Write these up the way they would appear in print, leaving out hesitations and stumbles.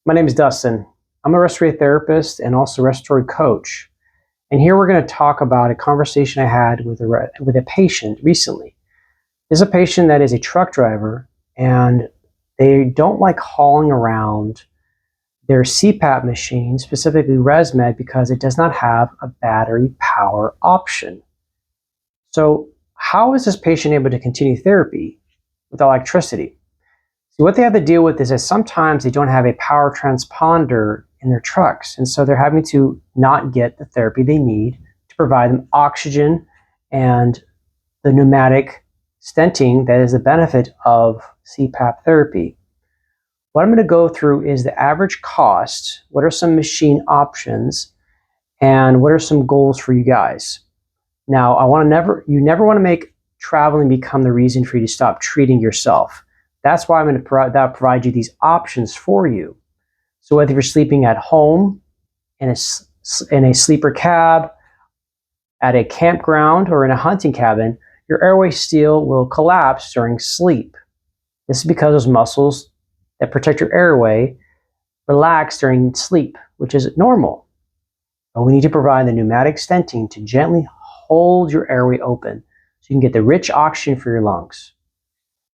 My name is Dustin. I'm a respiratory therapist and also respiratory coach. And here we're going to talk about a conversation I had with a patient recently. This is a patient that is a truck driver, and they don't like hauling around their CPAP machine, specifically ResMed, because it does not have a battery power option. So how is this patient able to continue therapy with electricity? So what they have to deal with is that sometimes they don't have a power transponder in their trucks, and so they're having to not get the therapy they need to provide them oxygen and the pneumatic stenting that is the benefit of CPAP therapy. What I'm going to go through is the average cost, what are some machine options, and what are some goals for you guys. Now, you never want to make traveling become the reason for you to stop treating yourself. That's why I'm going to provide you these options for you. So whether you're sleeping at home, in a sleeper cab, at a campground, or in a hunting cabin, your airway seal will collapse during sleep. This is because those muscles that protect your airway relax during sleep, which is normal. But we need to provide the pneumatic stenting to gently hold your airway open so you can get the rich oxygen for your lungs.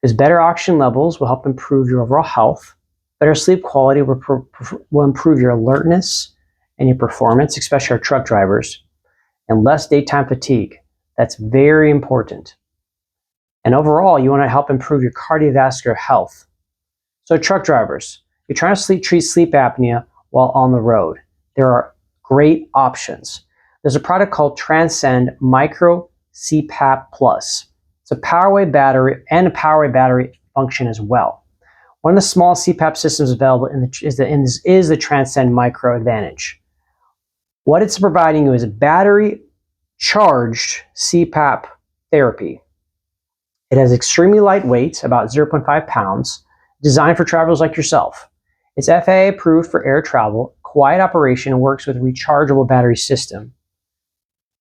Because better oxygen levels will help improve your overall health. Better sleep quality will improve your alertness and your performance, especially our truck drivers, and less daytime fatigue. That's very important. And overall, you want to help improve your cardiovascular health. So truck drivers, you're trying to treat sleep apnea while on the road. There are great options. There's a product called Transcend Micro CPAP Plus. It's a PowerWay battery and a PowerWay battery function as well. One of the small CPAP systems available is the Transcend Micro Advantage. What it's providing you is a battery charged CPAP therapy. It has extremely light weight, about 0.5 pounds, designed for travelers like yourself. It's FAA approved for air travel, quiet operation, and works with a rechargeable battery system.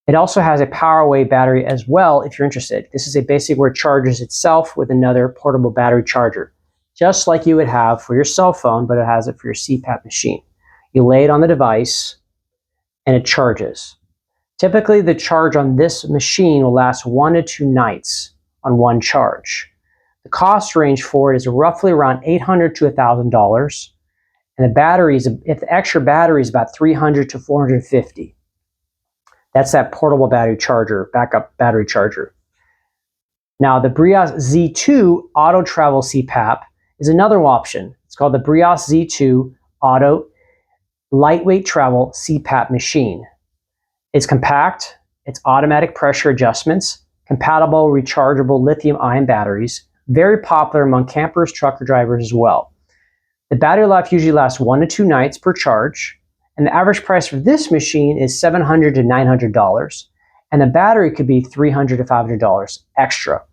It also has a PowerWay battery as well if you're interested. This is a basic where it charges itself with another portable battery charger, just like you would have for your cell phone, but it has it for your CPAP machine. You lay it on the device and it charges. Typically, the charge on this machine will last 1 to 2 nights on one charge. The cost range for it is roughly around $800 to $1,000, and if the extra battery is about $300 to $450. That's that portable battery charger, backup battery charger. Now, the Brios Z2 Auto Travel CPAP is another option. It's called the Brios Z2 Auto Lightweight Travel CPAP Machine. It's compact, it's automatic pressure adjustments, compatible rechargeable lithium-ion batteries, very popular among campers, trucker drivers as well. The battery life usually lasts 1 to 2 nights per charge. And the average price for this machine is $700 to $900, and the battery could be $300 to $500 extra.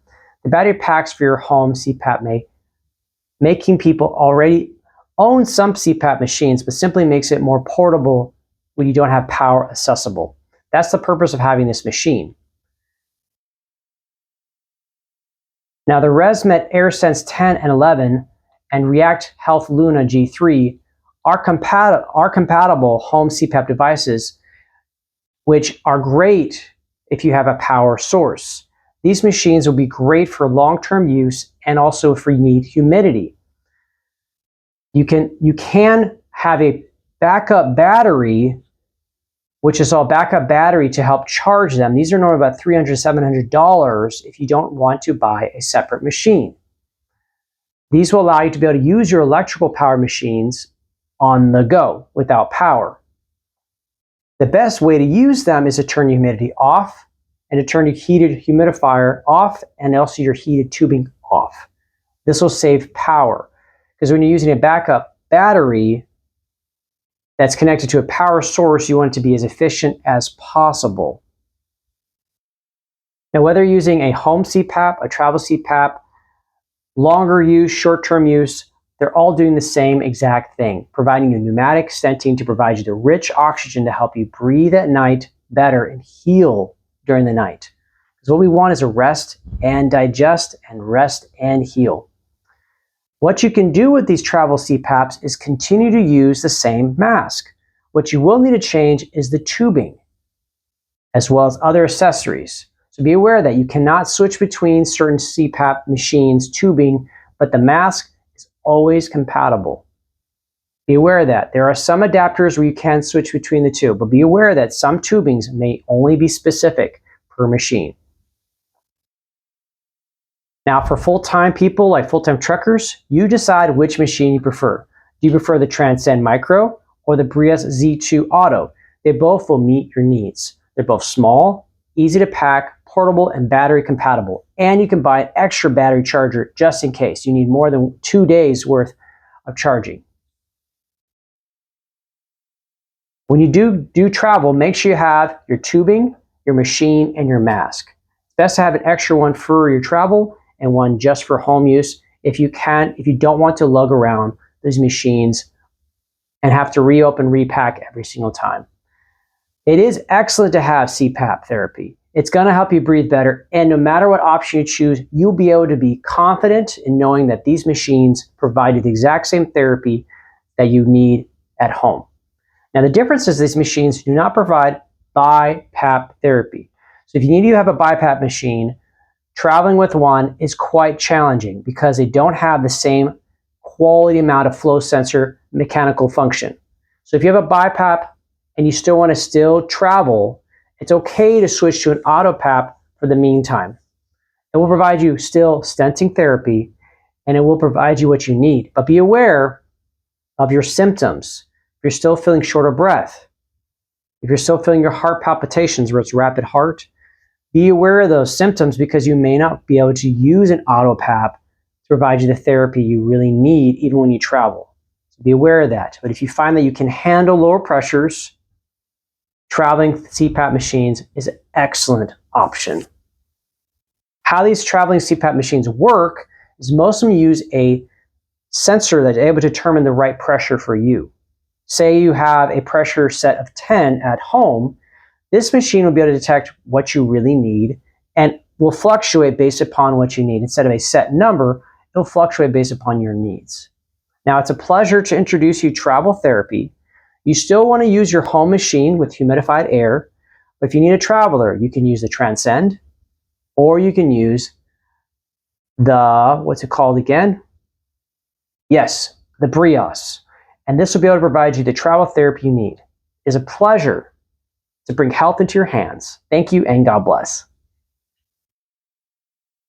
The battery packs for your home CPAP making people already own some CPAP machines, but simply makes it more portable when you don't have power accessible. That's the purpose of having this machine. Now, the ResMed AirSense 10 and 11 and React Health Luna G3 are compatible home CPAP devices, which are great if you have a power source. These machines will be great for long-term use and also if you need humidity. You can have a backup battery, which is all backup battery to help charge them. These are normally about $300 to $700 if you don't want to buy a separate machine. These will allow you to be able to use your electrical power machines on the go without power. The best way to use them is to turn your humidity off and to turn your heated humidifier off and also your heated tubing off. This will save power because when you're using a backup battery that's connected to a power source, you want it to be as efficient as possible. Now, whether you're using a home CPAP, a travel CPAP, longer use, short-term use, they're all doing the same exact thing, providing you pneumatic stenting to provide you the rich oxygen to help you breathe at night better and heal during the night. Because what we want is a rest and digest and rest and heal. What you can do with these travel CPAPs is continue to use the same mask. What you will need to change is the tubing, as well as other accessories. So be aware that you cannot switch between certain CPAP machines, tubing, but the mask is always compatible. Be aware that there are some adapters where you can switch between the two, but be aware that some tubings may only be specific per machine. Now, for full-time people, like full-time truckers, you decide which machine you prefer. Do you prefer the Transcend Micro or the Breas Z2 Auto? They both will meet your needs. They're both small, easy to pack, portable, and battery compatible. And you can buy an extra battery charger just in case you need more than 2 days worth of charging. When you do travel, make sure you have your tubing, your machine, and your mask. It's best to have an extra one for your travel and one just for home use if you don't want to lug around these machines and have to reopen, repack every single time. It is excellent to have CPAP therapy. It's going to help you breathe better, and no matter what option you choose, you'll be able to be confident in knowing that these machines provide you the exact same therapy that you need at home. Now, the difference is these machines do not provide BiPAP therapy. So if you need to have a BiPAP machine, traveling with one is quite challenging because they don't have the same quality amount of flow sensor mechanical function. So if you have a BiPAP and you still want to travel, it's okay to switch to an AutoPAP for the meantime. It will provide you still stenting therapy, and it will provide you what you need. But be aware of your symptoms. If you're still feeling short of breath, if you're still feeling your heart palpitations where it's rapid heart, be aware of those symptoms because you may not be able to use an AutoPAP to provide you the therapy you really need even when you travel. So be aware of that. But if you find that you can handle lower pressures, traveling CPAP machines is an excellent option. How these traveling CPAP machines work is most of them use a sensor that's able to determine the right pressure for you. Say you have a pressure set of 10 at home, this machine will be able to detect what you really need and will fluctuate based upon what you need. Instead of a set number, it'll fluctuate based upon your needs. Now, it's a pleasure to introduce you to travel therapy. You still want to use your home machine with humidified air, but if you need a traveler, you can use the Transcend, or you can use the, what's it called again? Yes, the Breas. And this will be able to provide you the travel therapy you need. It is a pleasure to bring health into your hands. Thank you and God bless.